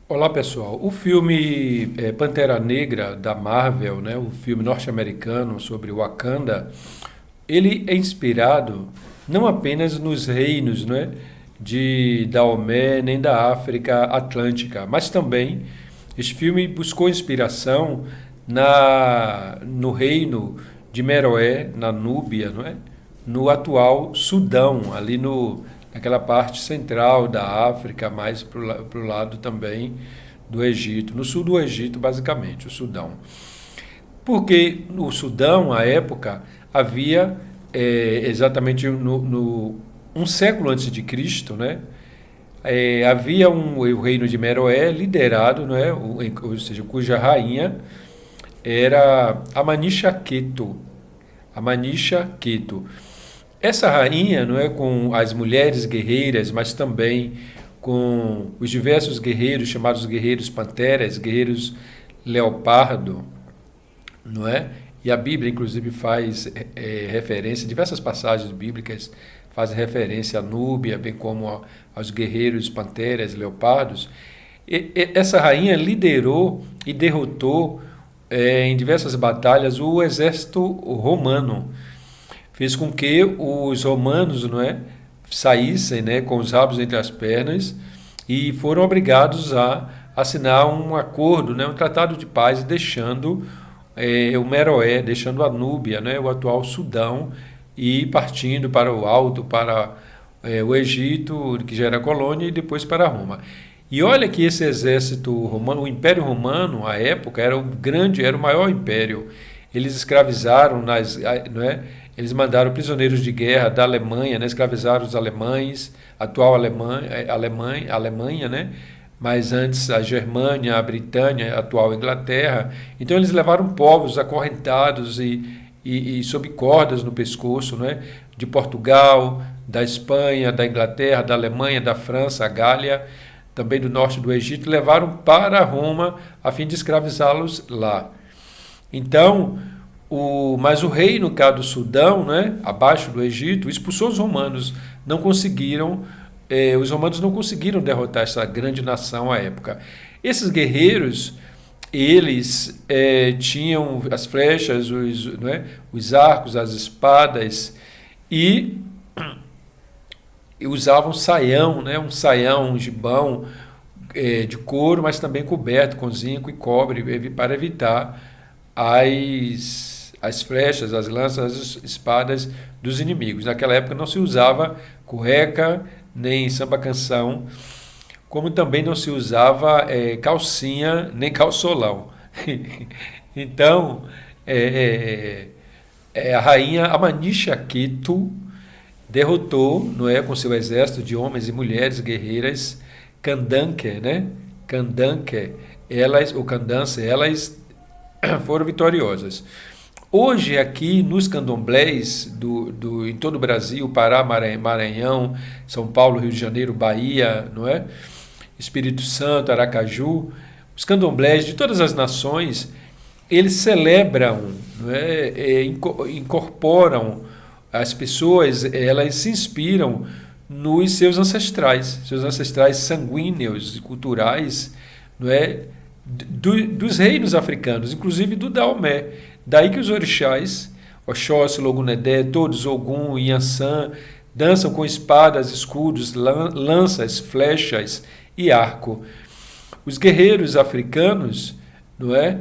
Olá pessoal, o filme Pantera Negra da Marvel, né, o filme norte-americano sobre Wakanda, ele é inspirado não apenas nos reinos, né, de Daomé nem da África Atlântica, mas também este filme buscou inspiração no reino de Meroé, na Núbia, não é? No atual Sudão, ali naquela parte central da África, mais para o lado também do Egito, no sul do Egito, basicamente, o Sudão. Porque no Sudão, à época, havia exatamente um século antes de Cristo, né? Havia o reino de Meroé liderado, né? Ou seja, cuja rainha era Amanisha Queto. Amanisha Queto. Essa rainha, não é, com as mulheres guerreiras, mas também com os diversos guerreiros chamados guerreiros panteras, guerreiros leopardo, não é? E a Bíblia, inclusive, faz referência, diversas passagens bíblicas fazem referência à Núbia, bem como aos guerreiros panteras, leopardos. Essa rainha liderou e derrotou em diversas batalhas o exército romano. Fez com que os romanos, não é, saíssem, né, com os rabos entre as pernas e foram obrigados a assinar um acordo, né, um tratado de paz, deixando o Meroé, deixando a Núbia, né, o atual Sudão, e partindo para o alto, para o Egito, que já era colônia, e depois para Roma. E olha que esse exército romano, o Império Romano, à época, era o grande, era o maior império. Eles escravizaram, não é? Eles mandaram prisioneiros de guerra da Alemanha, né? Escravizaram os alemães, atual Alemanha, né? Mas antes a Germânia, a Britânia, a atual Inglaterra. Então eles levaram povos acorrentados e sob cordas no pescoço, né? De Portugal, da Espanha, da Inglaterra, da Alemanha, da França, a Gália, também do norte do Egito, levaram para Roma a fim de escravizá-los lá. Então, mas o rei, no caso do Sudão, né, abaixo do Egito, expulsou os romanos. Não conseguiram, os romanos não conseguiram derrotar essa grande nação à época. Esses guerreiros, eles tinham as flechas, os arcos, as espadas e usavam saião, né, um saião, um gibão de couro, mas também coberto com zinco e cobre para evitar as flechas, as lanças, as espadas dos inimigos. Naquela época não se usava cueca nem samba-canção, como também não se usava calcinha nem calçolão. Então, a rainha Amanisha Quito derrotou, não é, com seu exército de homens e mulheres guerreiras, Candanque, né? Candanque, elas, ou Candance, elas foram vitoriosas. Hoje aqui nos candomblés em todo o Brasil, Pará, Maranhão, São Paulo, Rio de Janeiro, Bahia, não é? Espírito Santo, Aracaju, os candomblés de todas as nações, eles celebram, não é? Incorporam as pessoas, elas se inspiram nos seus ancestrais sanguíneos e culturais, não é? Dos reinos africanos, inclusive do Daomé. Daí que os orixás, Oxóssi, Logunedé, todos, Ogum, Yansan, dançam com espadas, escudos, lanças, flechas e arco. Os guerreiros africanos, não é?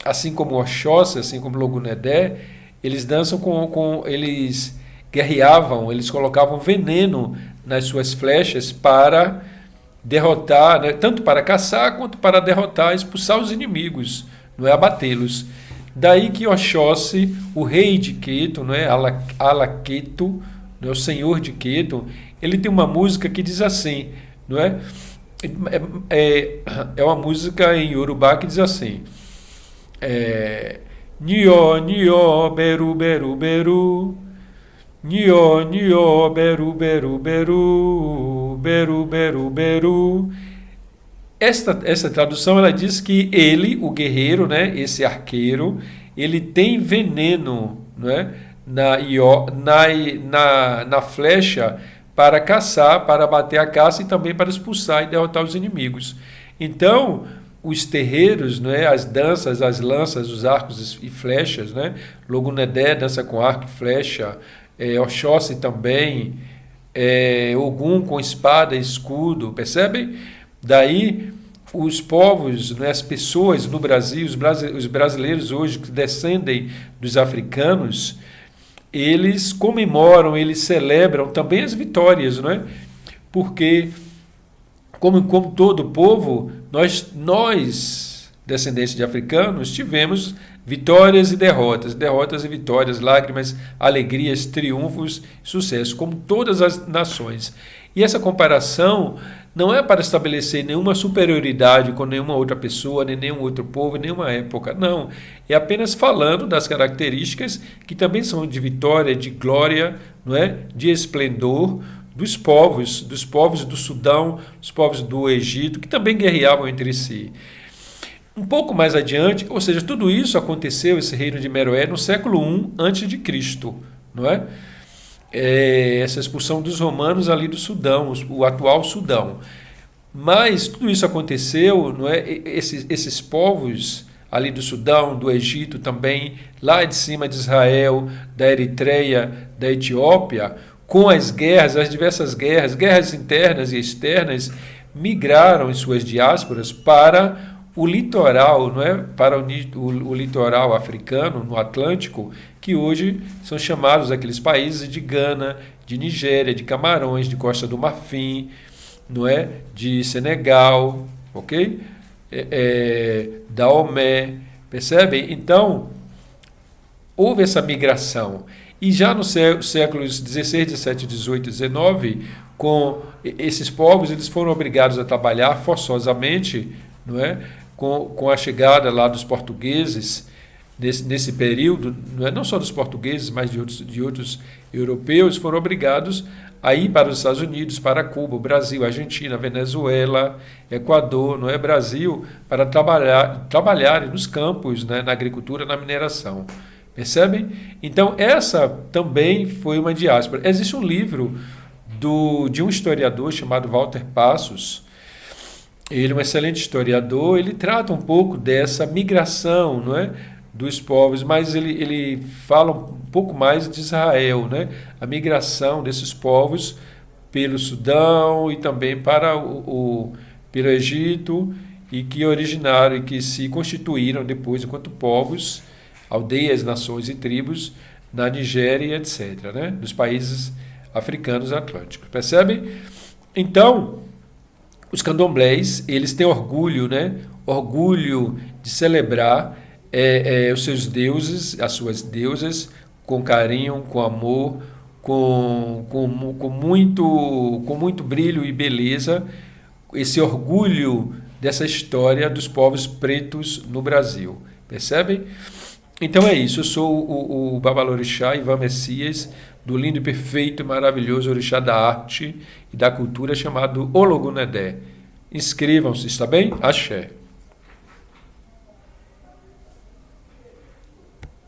Assim como Oxóssi, assim como Logunedé, eles dançam eles guerreavam, eles colocavam veneno nas suas flechas para derrotar, né, tanto para caçar quanto para derrotar, expulsar os inimigos, não é, abatê-los. Daí que Oxóssi, o rei de Queto, não é, Alaqueto, não é, o senhor de Queto, ele tem uma música que diz assim, não é? É uma música em Yorubá que diz assim: Nio, nio, beru, beru, beru. Nio, nio, beru, beru, beru, beru, beru, beru. Essa tradução ela diz que ele, o guerreiro, né, esse arqueiro, ele tem veneno, não é, na flecha para caçar, para bater a caça e também para expulsar e derrotar os inimigos. Então, os terreiros, né, as danças, as lanças, os arcos e flechas, né, Logunedé dança com arco e flecha, Oxóssi também, Ogum com espada e escudo, percebem? Daí os povos, né, as pessoas no Brasil, os brasileiros hoje que descendem dos africanos, eles comemoram, eles celebram também as vitórias, não é? Porque, como todo povo, nós, descendentes de africanos, tivemos vitórias e derrotas e vitórias, lágrimas, alegrias, triunfos, sucesso, como todas as nações. E essa comparação não é para estabelecer nenhuma superioridade com nenhuma outra pessoa, nem nenhum outro povo, nenhuma época, não. É apenas falando das características que também são de vitória, de glória, não é? De esplendor dos povos do Sudão, dos povos do Egito, que também guerreavam entre si. Um pouco mais adiante, ou seja, tudo isso aconteceu, esse reino de Meroé, no século I a.C., não é? Essa expulsão dos romanos ali do Sudão, o atual Sudão. Mas tudo isso aconteceu, não é? Esses povos ali do Sudão, do Egito também, lá de cima de Israel, da Eritreia, da Etiópia, com as guerras, as diversas guerras internas e externas, migraram em suas diásporas para o litoral, não é? Para o litoral africano, no Atlântico, que hoje são chamados aqueles países de Gana, de Nigéria, de Camarões, de Costa do Marfim, não é? De Senegal, ok? Daomé, percebem? Então, houve essa migração. E já nos séculos XVI, XVII, XVIII, XIX, com esses povos, eles foram obrigados a trabalhar forçosamente, não é? Com a chegada lá dos portugueses, nesse período, não só dos portugueses, mas de outros europeus, foram obrigados a ir para os Estados Unidos, para Cuba, Brasil, Argentina, Venezuela, Equador, não é? Brasil, para trabalharem nos campos, né? Na agricultura, na mineração. Percebem? Então, essa também foi uma diáspora. Existe um livro de um historiador chamado Walter Passos. Ele é um excelente historiador, ele trata um pouco dessa migração, não é, dos povos, mas ele fala um pouco mais de Israel, né, a migração desses povos pelo Sudão e também pelo Egito, e que originaram e que se constituíram depois enquanto povos, aldeias, nações e tribos na Nigéria, etc., né, nos países africanos atlânticos. Percebem? Então, os candomblés, eles têm orgulho, né? Orgulho de celebrar os seus deuses, as suas deusas, com carinho, com amor, com muito brilho e beleza, esse orgulho dessa história dos povos pretos no Brasil. Percebem? Então é isso, eu sou o Babalorixá Ivan Messias, do lindo e perfeito e maravilhoso orixá da arte e da cultura chamado Ologunedé. Inscrevam-se, está bem? Axé.